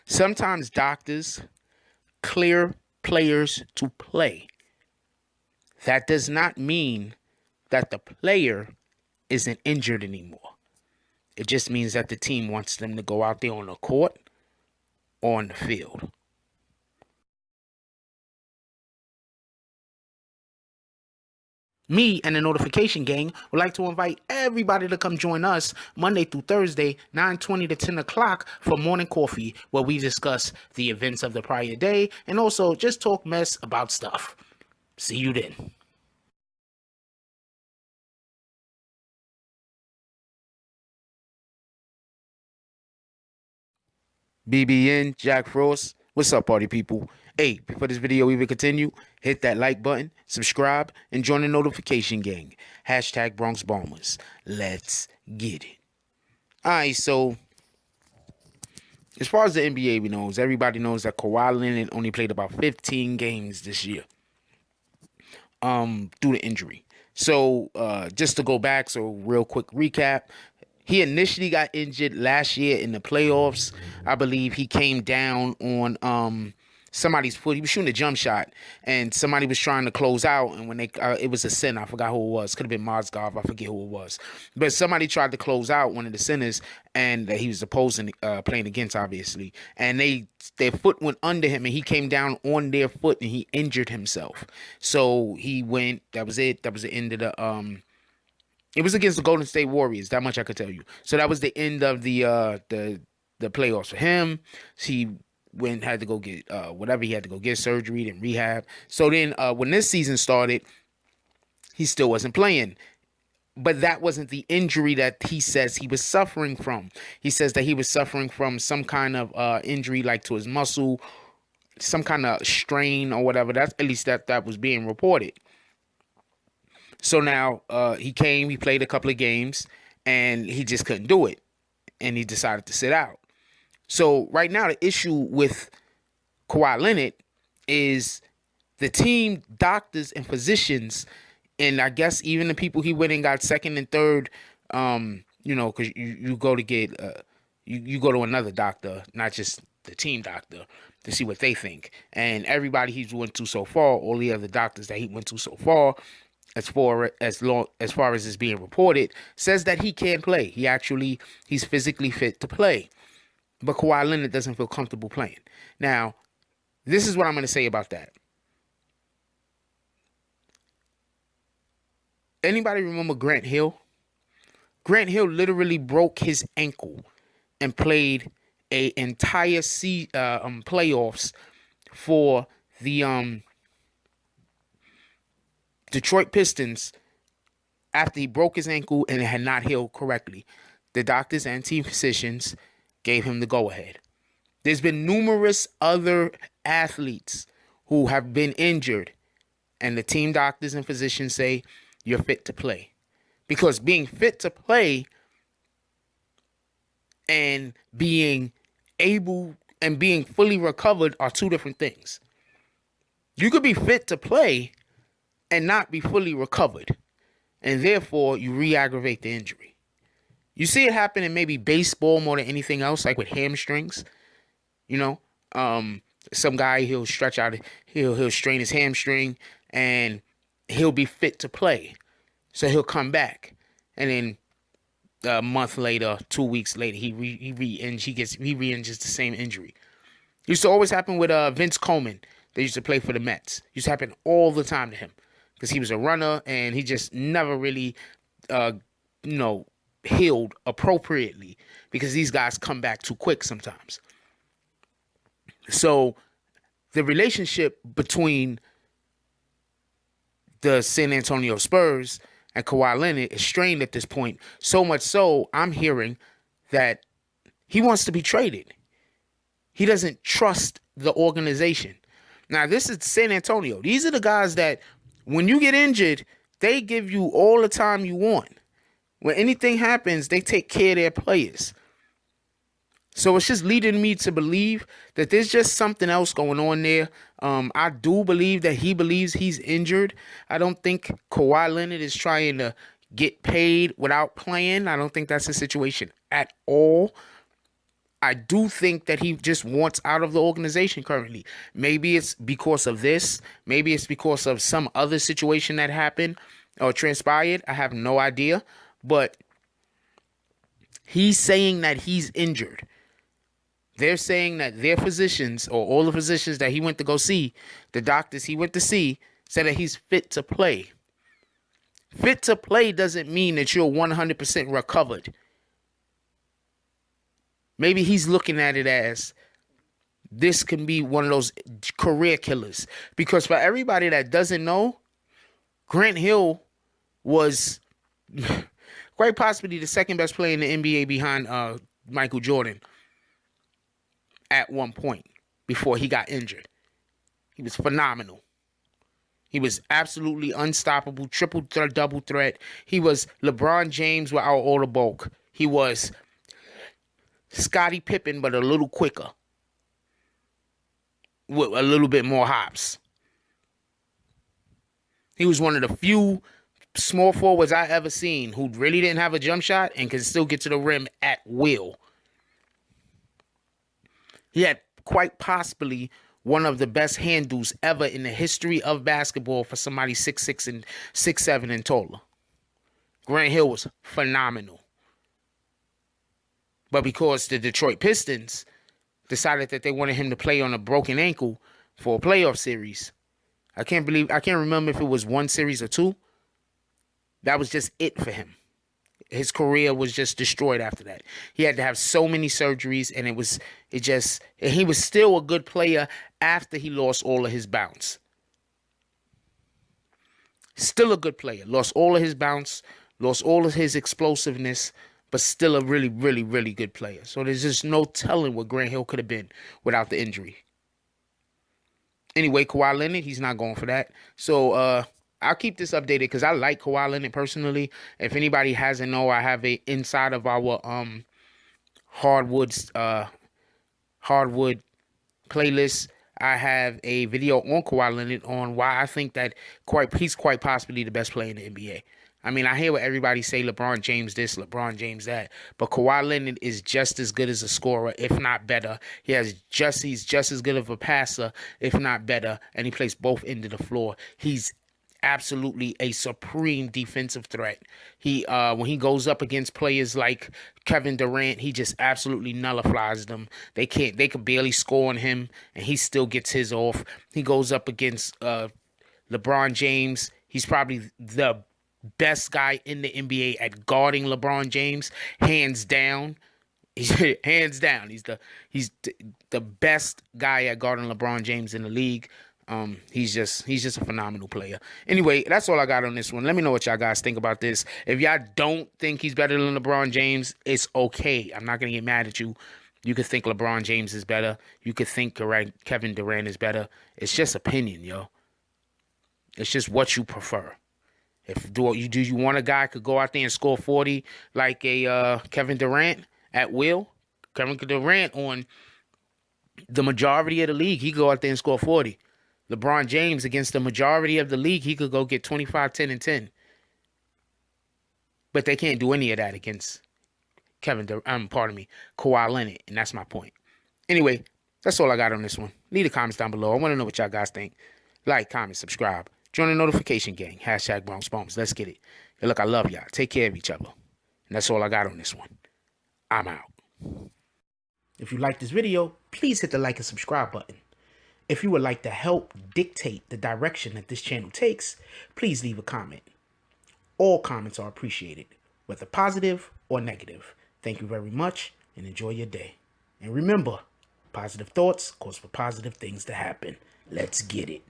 Sometimes doctors clear players to play. That does not mean that the player isn't injured anymore. It just means that the team wants them to go out there on the court or on the field. Me and the Notification Gang would like to invite everybody to come join us Monday through Thursday, 9:20 to 10 o'clock for morning coffee, where we discuss the events of the prior day and also just talk mess about stuff. See you then. BBN, Jack Frost. What's up, party people? Hey, before this video even continue, hit that like button, subscribe, and join the Notification Gang. Hashtag Bronx Bombers. Let's get it. Alright, so as far as the NBA knows, everybody knows that Kawhi Leonard only played about 15 games this year. Due to injury. So just to go back, so real quick recap. He initially got injured last year in the playoffs. I believe he came down on somebody's foot. He was shooting a jump shot, and somebody was trying to close out. And when it was a center. I forgot who it was. Could have been Mozgov. I forget who it was. But somebody tried to close out one of the centers, and he was opposing, playing against, obviously. And their foot went under him, and he came down on their foot, and he injured himself. So he went. That was it. That was the end of the It was against the Golden State Warriors. That much I could tell you. So that was the end of the playoffs for him. He had to go get whatever he had to go get, surgery and rehab. So then when this season started, he still wasn't playing. But that wasn't the injury that he says he was suffering from. He says that he was suffering from some kind of injury, like to his muscle, some kind of strain or whatever. That's at least that was being reported. So now he played a couple of games, and he just couldn't do it, and he decided to sit out. So right now the issue with Kawhi Leonard is the team doctors and physicians, and I guess even the people he went and got second and third, because you go to get you go to another doctor, not just the team doctor, to see what they think. And everybody he's went to so far, all the other doctors that he went to so far, as far as it's being reported, says that he can't play. He's physically fit to play. But Kawhi Leonard doesn't feel comfortable playing. Now, this is what I'm going to say about that. Anybody remember Grant Hill? Grant Hill literally broke his ankle and played an entire playoffs for the Detroit Pistons after he broke his ankle and it had not healed correctly. The doctors and team physicians gave him the go-ahead. There's been numerous other athletes who have been injured, and the team doctors and physicians say you're fit to play. Because being fit to play and being able and being fully recovered are two different things. You could be fit to play and not be fully recovered, and therefore you re-aggravate the injury. You see it happen in maybe baseball more than anything else, like with hamstrings. Some guy, he'll stretch out, he'll strain his hamstring, and he'll be fit to play, so he'll come back, and then a month later, 2 weeks later, he re-injures the same injury. It used to always happen with Vince Coleman. They used to play for the Mets. It used to happen all the time to him, because he was a runner and he just never really, healed appropriately, because these guys come back too quick sometimes. So the relationship between the San Antonio Spurs and Kawhi Leonard is strained at this point. So much so, I'm hearing that he wants to be traded. He doesn't trust the organization. Now, this is San Antonio. These are the guys that, when you get injured, they give you all the time you want. When anything happens, they take care of their players. So it's just leading me to believe that there's just something else going on there. I do believe that he believes he's injured. I don't think Kawhi Leonard is trying to get paid without playing. I don't think that's the situation at all. I do think that he just wants out of the organization currently. Maybe it's because of this. Maybe it's because of some other situation that happened or transpired. I have no idea. But he's saying that he's injured. They're saying that their physicians, or all the physicians that he went to go see, the doctors he went to see, said that he's fit to play. Fit to play doesn't mean that you're 100% recovered. Maybe he's looking at it as this can be one of those career killers. Because for everybody that doesn't know, Grant Hill was quite possibly the second best player in the NBA behind Michael Jordan at one point before he got injured. He was phenomenal. He was absolutely unstoppable, double threat. He was LeBron James without all the bulk. He was Scottie Pippen, but a little quicker, with a little bit more hops. He was one of the few small forwards I ever seen who really didn't have a jump shot and could still get to the rim at will. He had quite possibly one of the best handles ever in the history of basketball for somebody 6'6" and 6'7" and taller. Grant Hill was phenomenal. But because the Detroit Pistons decided that they wanted him to play on a broken ankle for a playoff series, I can't remember if it was one series or two. That was just it for him. His career was just destroyed after that. He had to have so many surgeries, and he was still a good player after he lost all of his bounce. Still a good player. Lost all of his bounce, lost all of his explosiveness, but still a really, really, really good player. So there's just no telling what Grant Hill could have been without the injury. Anyway, Kawhi Leonard, he's not going for that. So I'll keep this updated because I like Kawhi Leonard personally. If anybody hasn't know, I have a inside of our hardwood playlist. I have a video on Kawhi Leonard on why I think that he's quite possibly the best player in the NBA. I mean, I hear what everybody say, LeBron James this, LeBron James that, but Kawhi Leonard is just as good as a scorer, if not better. He's just as good of a passer, if not better, and he plays both ends of the floor. He's absolutely a supreme defensive threat. When he goes up against players like Kevin Durant, he just absolutely nullifies them. They could barely score on him, and he still gets his off. He goes up against LeBron James. He's probably the best guy in the NBA at guarding LeBron James, hands down. Hands down. He's the best guy at guarding LeBron James in the league. He's just a phenomenal player. Anyway, that's all I got on this one. Let me know what y'all guys think about this. If y'all don't think he's better than LeBron James, it's okay. I'm not gonna get mad at you. You could think LeBron James is better. You could think Kevin Durant is better. It's just opinion, yo. It's just what you prefer. Do you want a guy who could go out there and score 40 like a Kevin Durant at will? Kevin Durant on the majority of the league, he go out there and score 40. LeBron James against the majority of the league, he could go get 25, 10, and 10. But they can't do any of that against Kawhi Leonard, and that's my point. Anyway, that's all I got on this one. Leave the comments down below. I want to know what y'all guys think. Like, comment, subscribe. Join the notification gang. # Bronx Bombs. Let's get it. Hey, look, I love y'all. Take care of each other. And that's all I got on this one. I'm out. If you like this video, please hit the like and subscribe button. If you would like to help dictate the direction that this channel takes, please leave a comment. All comments are appreciated, whether positive or negative. Thank you very much and enjoy your day. And remember, positive thoughts cause for positive things to happen. Let's get it.